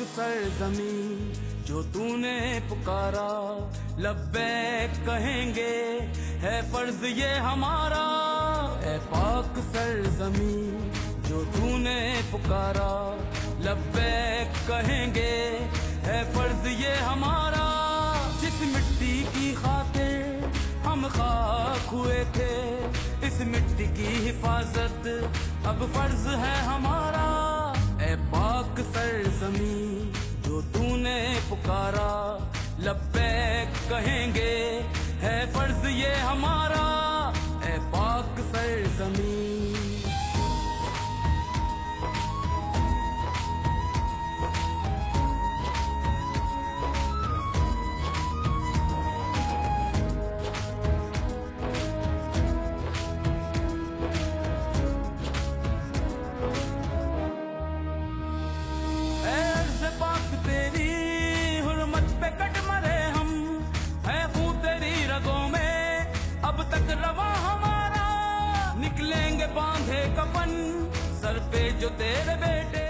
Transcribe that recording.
सरजमीं जो तूने पुकारा, लब्बैक कहेंगे है फर्ज ये हमारा। ऐ पाक सरजमीं जो तूने पुकारा, लब्बैक कहेंगे है फर्ज ये हमारा। जिस मिट्टी की खातिर हम खाक हुए थे, इस मिट्टी की हिफाजत अब फर्ज है हमारा। ऐ पाक सरजमीं जो तूने पुकारा, लब्बैक कहेंगे है फर्ज ये हमारा। ऐ पाक सरजमीं। अब तक रवा हमारा, निकलेंगे बांधे कफन सर पे जो तेरे बेटे।